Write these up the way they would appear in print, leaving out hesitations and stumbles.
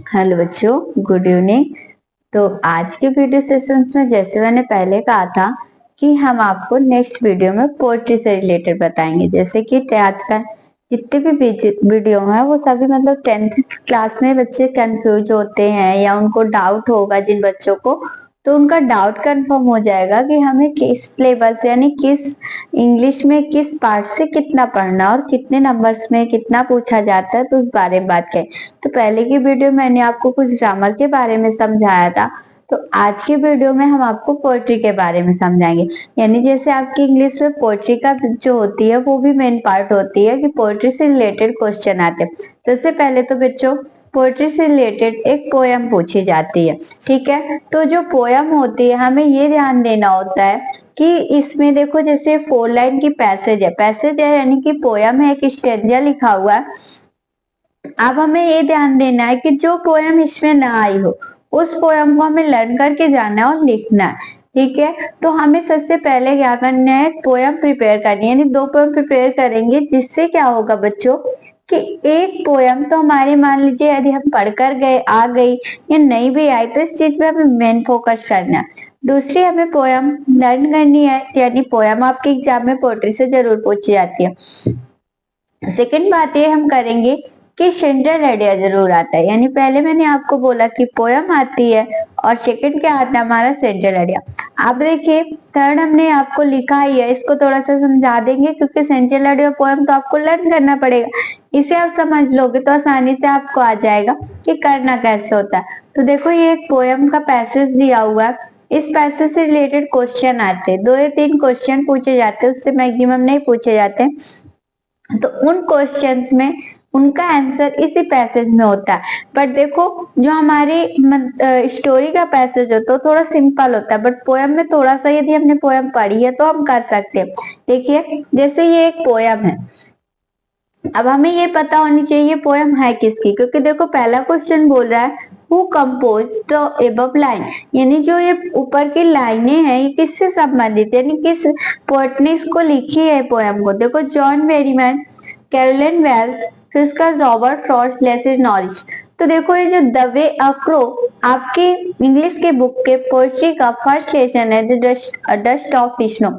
Hello बच्चों, good evening. तो आज के वीडियो सेशंस में जैसे मैंने पहले कहा था कि हम आपको नेक्स्ट वीडियो में पोएट्री से रिलेटेड बताएंगे। जैसे कि आज का जितने भी वीडियो हैं वो सभी मतलब 10th क्लास में बच्चे कंफ्यूज होते हैं या उनको डाउट होगा जिन बच्चों को, तो उनका डाउट कंफर्म हो जाएगा कि हमें किस लेवल से यानी किस इंग्लिश में किस पार्ट से कितना पढ़ना और कितने नंबर्स में कितना पूछा जाता है, तो उस बारे में बात करें। तो पहले की वीडियो मैंने आपको कुछ ग्रामर के बारे में समझाया था, तो आज की वीडियो में हम आपको पोएट्री के बारे में समझाएंगे। यानी जैसे आपकी इंग्लिश में पोएट्री का जो होती है वो भी मेन पार्ट होती है कि पोएट्री से रिलेटेड क्वेश्चन आते हैं। सबसे पहले तो बच्चों पोएट्री से रिलेटेड एक पोयम पूछी जाती है, ठीक है। तो जो पोयम होती है हमें ये ध्यान देना होता है कि इसमें देखो जैसे 4 लाइन की पैसेज है यानी कि पोयम है, एक स्टेंजा लिखा हुआ है। अब हमें ये ध्यान देना है कि जो पोयम इसमें ना आई हो उस पोयम को हमें लर्न करके जाना है और लिखना है, ठीक है। तो हमें सबसे पहले क्या करना है, पोयम प्रिपेयर करनी है, यानी 2 पोयम प्रिपेयर करेंगे, जिससे क्या होगा बच्चों कि एक पोयम तो हमारे मान लीजिए यदि हम पढ़कर गए आ गई या नहीं भी आई तो इस चीज पे हमें मेन फोकस करना है। दूसरी हमें पोयम लर्न करनी है, यानी पोयम आपके एग्जाम में पोएट्री से जरूर पूछी जाती है। सेकंड बात ये हम करेंगे कि सेंट्रल आइडिया जरूर आता है, यानी पहले मैंने आपको बोला कि पोयम आती है और सेकंड क्या आता है हमारा सेंट्रल आइडिया। आप देखिए थर्ड हमने आपको लिखा ही है, इसको थोड़ा सा समझा देंगे क्योंकि सेंट्रल आइडिया पोयम तो आपको लर्न करना पड़ेगा। इसे आप समझ लोगे तो आसानी से आपको आ जाएगा कि करना कैसे होता है। तो देखो ये एक पोयम का पैसेज दिया हुआ है, इस पैसेज से रिलेटेड क्वेश्चन आते हैं, 2 या 3 क्वेश्चन पूछे जाते हैं, उससे मैक्सिमम नहीं पूछे जाते। तो उन क्वेश्चंस में उनका आंसर इसी पैसेज में होता है। बट देखो जो हमारी स्टोरी का पैसेज होता है तो थोड़ा सिंपल होता है, बट पोयम में थोड़ा सा यदि हमने पोयम पढ़ी है तो हम कर सकते हैं। देखिए जैसे ये एक पोयम है, अब हमें ये पता होनी चाहिए पोयम है किसकी, क्योंकि देखो पहला क्वेश्चन बोल रहा है who compose the above line, यानी जो ये ऊपर की लाइनें हैं ये किससे संबंधित है, यानी किस पोएट ने इसको लिखी है पोयम को। देखो जॉन बेरीमैन, कैरोलिन वेल्स, फिर उसका रॉबर्ट फ्रॉस्ट, लेस्ली नॉरिस। तो देखो ये जो द वे अ क्रो आपके इंग्लिश के बुक के पोएट्री का फर्स्ट लेसन है, डस्ट ऑफ विष्णु,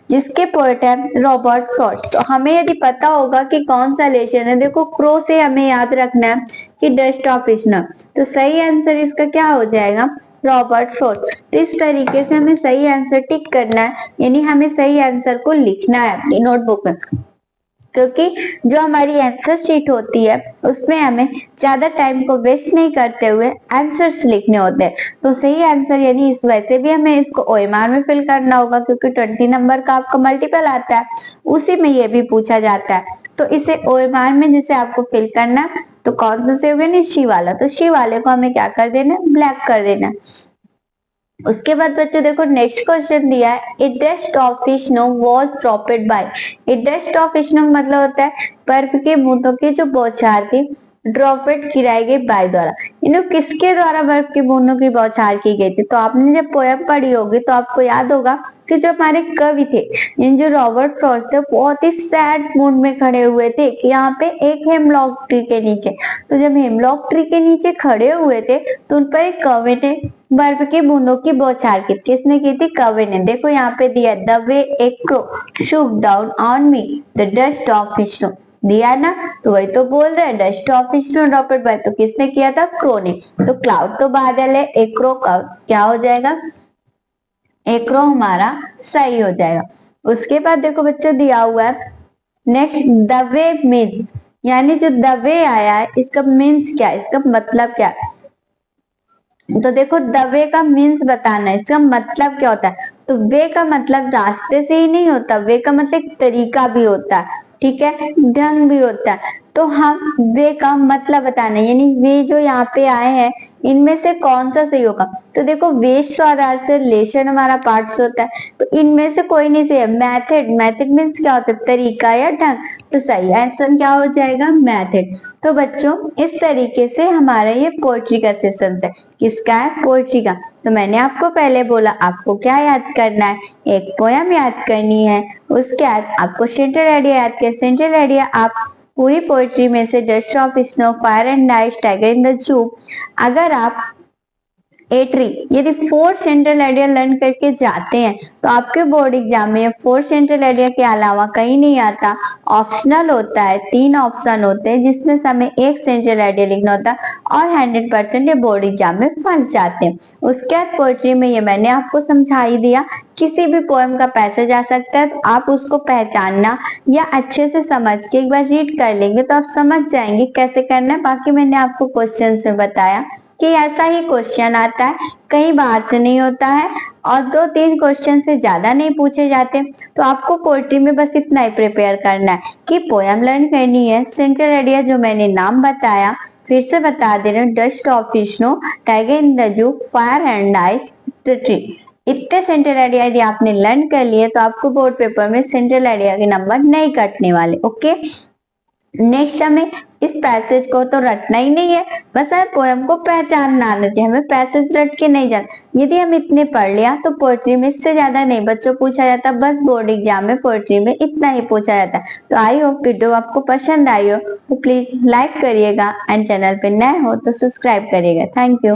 जिसके पोएट है रॉबर्ट फ्रॉस्ट। तो हमें यदि पता होगा कि कौन सा लेसन है, देखो क्रो से हमें याद रखना है कि डस्ट ऑफ विष्णु, तो सही आंसर इसका क्या हो जाएगा, रॉबर्ट फ्रॉस्ट। तो इस तरीके से हमें सही आंसर टिक करना है, यानी हमें सही आंसर को लिखना है अपनी नोटबुक में, क्योंकि जो हमारी आंसर शीट होती है उसमें हमें ज्यादा टाइम को वेस्ट नहीं करते हुए आंसर्स लिखने होते हैं। तो सही आंसर यानी इस वैसे भी हमें इसको ओएमआर में फिल करना होगा क्योंकि 20 नंबर का आपका मल्टीपल आता है, उसी में ये भी पूछा जाता है। तो इसे ओएमआर में जैसे आपको फिल करना, तो कौन सा से होगा नहीं, शी वाला, तो शी वाले को हमें क्या कर देना, ब्लैक कर देना। उसके बाद बच्चों देखो नेक्स्ट क्वेश्चन दिया है, a dust of snow was dropped by. A dust of snow मतलब होता है बर्फ के बूंदों की जो बौछार थी, ड्रॉपेड गिराई गई बाय द्वारा, इन्हें किसके द्वारा बर्फ की बूंदों की बौछार की गई थी। तो आपने जब पोयम पढ़ी होगी तो आपको याद होगा कि जो हमारे कवि थे इन जो रॉबर्ट फ्रॉस्ट थे बहुत ही सैड मूड में खड़े हुए थे कि यहाँ पे एक हेमलॉक ट्री के नीचे। तो जब हेमलॉक ट्री के नीचे खड़े हुए थे तो उन पर एक कवि ने बर्फ की बूंदों की बौछार की, किसने की थी, कवि ने। देखो यहाँ पे दिया the way A crow shook down on me the dust of snow, दिया ना, तो वही तो बोल रहे हैं डस्ट ऑफ स्नो ड्रॉपेड बाय, तो किसने किया था, क्रो ने। तो क्लाउड तो बादल है, एक क्रो का क्या हो जाएगा, एक रो हमारा सही हो जाएगा। उसके बाद देखो बच्चों दिया हुआ है नेक्स्ट द वे मीन्स, यानी जो द वे आया है इसका मीन्स क्या है, इसका मतलब क्या है। तो देखो द वे का मीन्स बताना है, इसका मतलब क्या होता है। तो वे का मतलब रास्ते से ही नहीं होता, वे का मतलब एक तरीका भी होता है, ठीक है, ढंग भी होता है। तो हम वे का मतलब बताना है, यानी वे जो यहाँ पे आए हैं इनमें से कौन सा सही होगा। तो देखो वेस्ट और आधार से रिलेशन हमारा पार्ट्स होता है, तो इनमें से कोई नहीं सही है। मेथड, मेथड मीन्स क्या होता है, तरीका या ढंग, तो सही आंसर क्या हो जाएगा, मेथड। तो बच्चों इस तरीके से हमारा ये पोएट्री का सेशन है, किसका है, पोएट्री का। तो मैंने आपको पहले बोला आपको क्या याद करना है, एक पोयम याद करनी है, उसके बाद आपको सेंट्रल आइडिया याद कर, सेंट्रल आइडिया आप पूरी पोएट्री में से dust of snow, fire and ice, tiger in the zoo, अगर आप ए ट्री यदि 4 सेंट्रल आइडिया लर्न करके जाते हैं तो आपके बोर्ड एग्जाम में 4 सेंट्रल आइडिया के अलावा कहीं नहीं आता, ऑप्शनल होता है। 3 ऑप्शन होते हैं जिसमें से हमें 1 सेंट्रल आइडिया लिखना होता है और 100% ये बोर्ड एग्जाम में फंस जाते हैं। उसके बाद पोएट्री में ये मैंने आपको समझा ही दिया, किसी भी पोएम का पैसेज आ सकता है तो आप उसको पहचानना या अच्छे से समझ के एक बार रीड कर लेंगे तो आप समझ जाएंगे कैसे करना है। बाकी मैंने आपको क्वेश्चन में बताया कि ऐसा ही क्वेश्चन आता है, कई बार से नहीं होता है और 2-3 क्वेश्चन से ज्यादा नहीं पूछे जाते। तो आपको पोएट्री में बस इतना ही प्रिपेयर करना है कि पोएम लर्न करनी है। सेंट्रल आइडिया जो मैंने नाम बताया फिर से बता दे रहे हूँ, dust of snow, tiger in the zoo, fire and ice, the tree. इतने सेंट्रल आइडिया यदि आपने लर्न कर लिए तो आपको बोर्ड पेपर में सेंट्रल आइडिया के नंबर नहीं कटने वाले। ओके, नेक्स्ट हमें इस पैसेज को तो रटना ही नहीं है, बस हमें पोएम को पहचानना आना चाहिए, हमें पैसेज रट के नहीं जाना। यदि हम इतने पढ़ लिया तो पोएट्री में इससे ज्यादा नहीं बच्चों पूछा जाता, बस बोर्ड एग्जाम में पोएट्री में इतना ही पूछा जाता। तो आई होप वीडियो आपको पसंद आई हो तो प्लीज लाइक करिएगा एंड चैनल पे नए हो तो सब्सक्राइब करिएगा। Thank you.